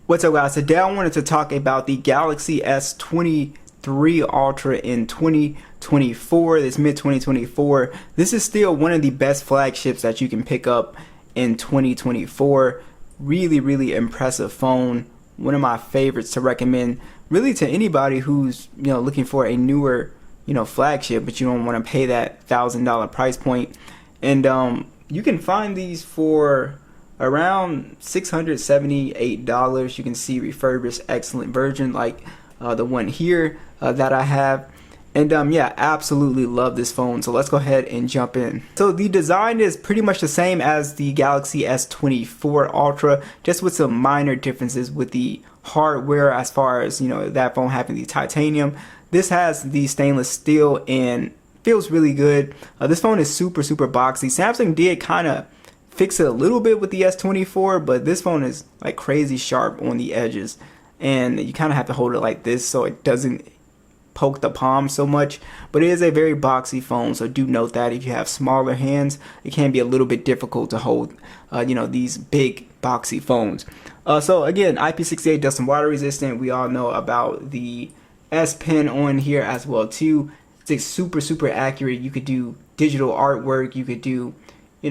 What's up, guys? Today I wanted to talk about the Galaxy S23 Ultra in 2024, this mid-2024. This is still one of the best flagships that you can pick up in 2024. Really impressive phone. One of my favorites to recommend really to anybody who's looking for a newer flagship, but you don't want to pay that $1,000 price point. And you can find these for around $678. You can see refurbished, excellent version like the one here that I have. And yeah, absolutely love this phone. So let's go ahead and jump in. So the design is pretty much the same as the Galaxy S24 Ultra, just with some minor differences with the hardware, as far as that phone having the titanium. This has the stainless steel and feels really good. This phone is super boxy. Samsung did kind of fix it a little bit with the S24, but this phone is like crazy sharp on the edges, and you kind of have to hold it like this so it doesn't poke the palm so much. But it is a very boxy phone, so do note that if you have smaller hands, it can be a little bit difficult to hold these big boxy phones. So again, IP68 dust and water resistant. We all know about the S Pen on here as well too. It's super accurate. You could do digital artwork, you could do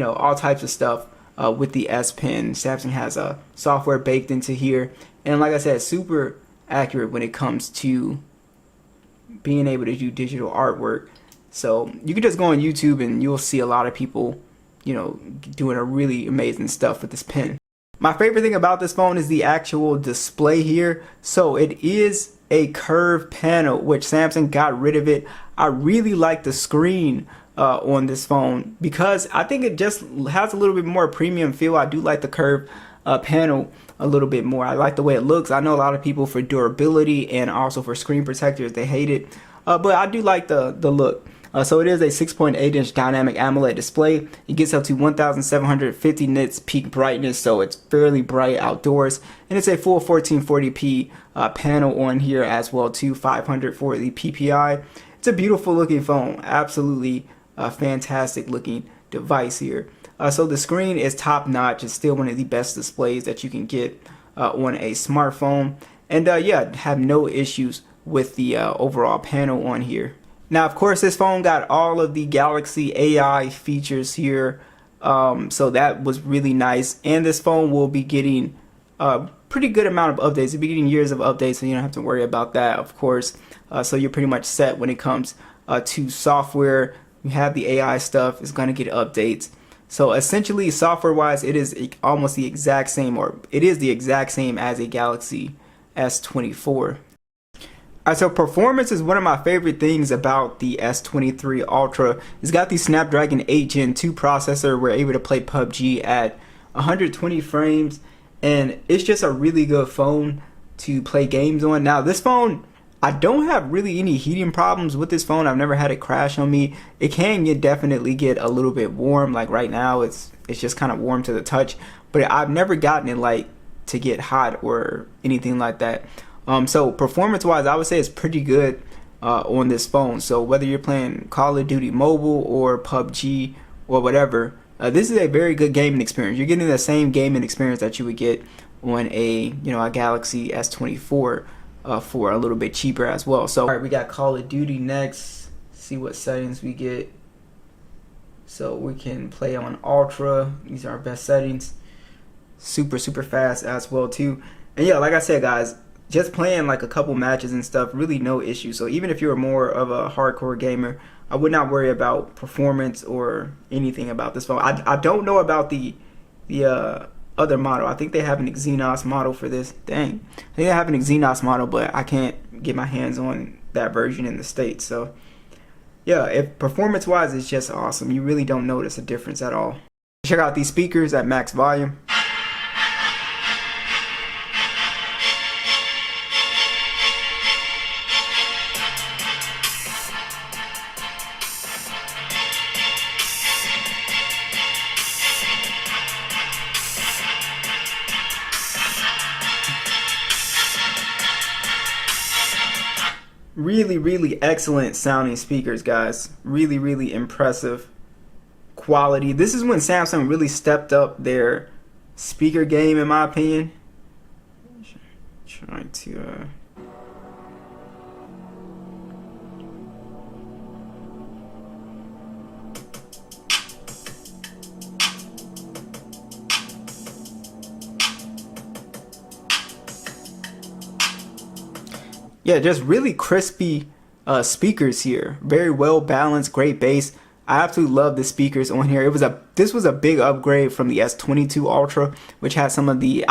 all types of stuff with the S Pen. Samsung has a software baked into here, and like I said, super accurate when it comes to being able to do digital artwork. So you can just go on YouTube and you'll see a lot of people doing a really amazing stuff with this pen. My favorite thing about this phone is the actual display here. So it is a curved panel, which Samsung got rid of it. I really like the screen on this phone because I think it just has a little bit more premium feel. I do like the curved panel a little bit more. I like the way it looks. I know a lot of people, for durability and also for screen protectors, they hate it, but I do like the look. So it is a 6.8-inch dynamic AMOLED display. It gets up to 1750 nits peak brightness, so it's fairly bright outdoors, and it's a full 1440p panel on here as well too, 500 for the PPI. It's a beautiful looking phone, absolutely fantastic looking device here. So the screen is top notch. It's still one of the best displays that you can get on a smartphone, and yeah, have no issues with the overall panel on here. Now, of course, this phone got all of the Galaxy AI features here, so that was really nice. And this phone will be getting a pretty good amount of updates. It'll be getting years of updates, so you don't have to worry about that, of course. So you're pretty much set when it comes to software. You have the AI stuff, it's going to get updates. So essentially, software-wise, it is almost the exact same, or it is the exact same as a Galaxy S24. Alright, so performance is one of my favorite things about the S23 Ultra. It's got the Snapdragon 8 Gen 2 processor. We're able to play PUBG at 120 frames, and it's just a really good phone to play games on. Now, this phone, I don't have really any heating problems with this phone. I've never had it crash on me. It can definitely get a little bit warm. Like right now, it's just kind of warm to the touch, but I've never gotten it like to get hot or anything like that. So performance-wise, I would say it's pretty good on this phone. So whether you're playing Call of Duty Mobile or PUBG or whatever, this is a very good gaming experience. You're getting the same gaming experience that you would get on a Galaxy S24 for a little bit cheaper as well. So all right, we got Call of Duty next. See what settings we get. So we can play on Ultra. These are our best settings. Super fast as well too. And yeah, like I said, guys, just playing like a couple matches and stuff, really no issue. So even if you're more of a hardcore gamer, I would not worry about performance or anything about this phone. I don't know about the other model. I think they have an Exynos model for this. Dang, I think they have an Exynos model, but I can't get my hands on that version in the States. So yeah, if performance wise, it's just awesome. You really don't notice a difference at all. Check out these speakers at max volume. Really excellent sounding speakers, guys. Really impressive quality. This is when Samsung really stepped up their speaker game, in my opinion. Trying to yeah, just really crispy speakers here. Very well balanced, great bass. I absolutely love the speakers on here. This was a big upgrade from the S22 Ultra, which has some of the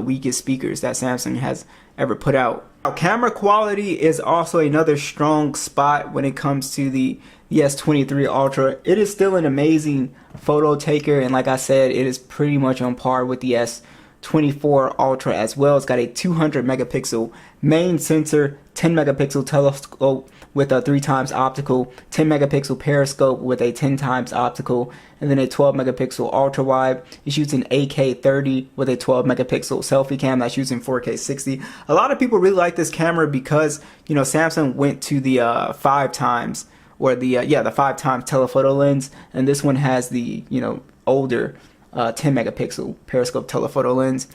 weakest speakers that Samsung has ever put out. Now, camera quality is also another strong spot when it comes to the S23 Ultra. It is still an amazing photo taker, and like I said, it is pretty much on par with the S24 Ultra as well. It's got a 200 megapixel main sensor, 10 megapixel telescope with a 3x optical, 10 megapixel periscope with a 10x optical, and then a 12 megapixel ultra wide. It's using 8K30 with a 12 megapixel selfie cam that's using 4K 60. A lot of people really like this camera because, you know, Samsung went to the 5x or the 5x telephoto lens, and this one has the, you know, older 10 megapixel periscope telephoto lens.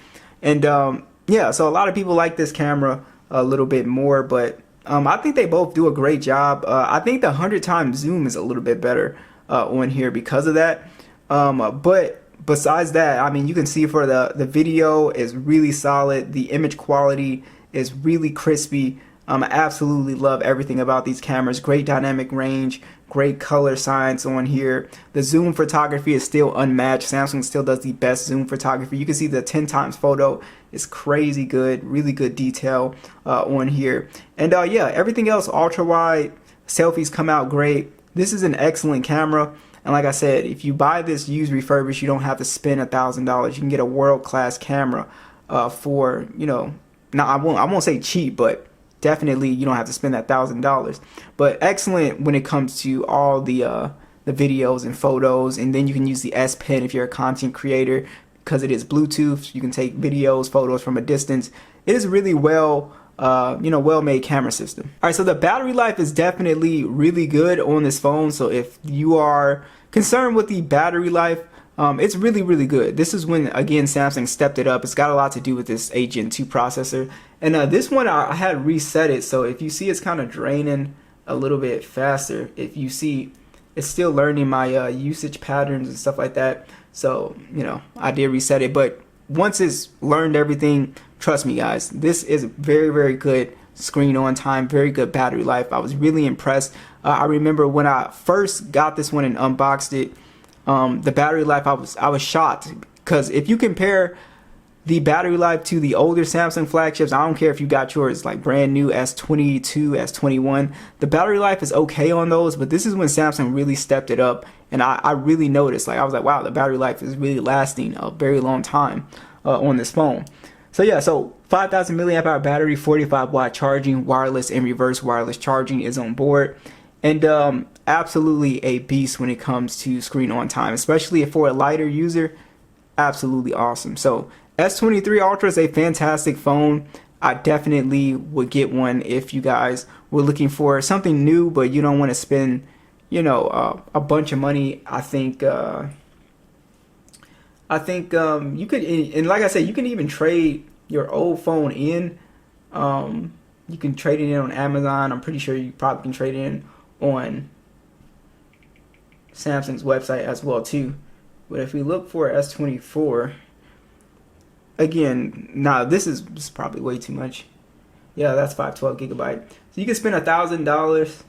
And yeah, so a lot of people like this camera a little bit more, but I think they both do a great job. I think the 100 times zoom is a little bit better on here because of that. But besides that, I mean, you can see for the video is really solid. The image quality is really crispy. I absolutely love everything about these cameras. Great dynamic range, great color science on here. The zoom photography is still unmatched. Samsung still does the best zoom photography. You can see the 10 times photo is crazy good, really good detail on here. And yeah, everything else, ultra wide, selfies come out great. This is an excellent camera. And like I said, if you buy this used refurbished, you don't have to spend $1,000. You can get a world-class camera for, you know, now I won't say cheap, but definitely you don't have to spend that $1,000. But excellent when it comes to all the videos and photos. And then you can use the S Pen if you're a content creator, because it is Bluetooth. You can take videos, photos from a distance. It is really well well-made camera system. All right, so the battery life is definitely really good on this phone. So if you are concerned with the battery life, it's really, really good. This is when, again, Samsung stepped it up. It's got a lot to do with this Gen 2 processor. And this one, I had reset it. So if you see it's kind of draining a little bit faster, if you see it's still learning my usage patterns and stuff like that. So, you know, I did reset it. But once it's learned everything, trust me, guys, this is very, very good screen on time, very good battery life. I was really impressed. I remember when I first got this one and unboxed it, the battery life, I was shocked, because if you compare the battery life to the older Samsung flagships, I don't care if you got yours like brand new S22, S21, the battery life is okay on those, but this is when Samsung really stepped it up, and I really noticed, like, I was like, wow, the battery life is really lasting a very long time on this phone. So yeah, so 5,000 milliamp hour battery, 45 watt charging, wireless and reverse wireless charging is on board. And absolutely a beast when it comes to screen on time, especially for a lighter user. Absolutely awesome. So S23 Ultra is a fantastic phone. I definitely would get one if you guys were looking for something new, but you don't want to spend, you know, a bunch of money. I think you could, and like I said, you can even trade your old phone in. You can trade it in on Amazon. I'm pretty sure you probably can trade it in on Samsung's website as well too. But if we look for S24, again, nah, this is probably way too much. Yeah, that's 512 gigabyte. So you can spend $1,000,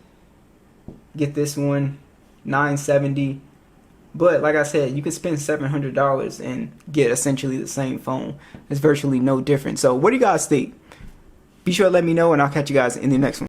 get this one, $970. But like I said, you could spend $700 and get essentially the same phone. It's virtually no different. So what do you guys think? Be sure to let me know, and I'll catch you guys in the next one.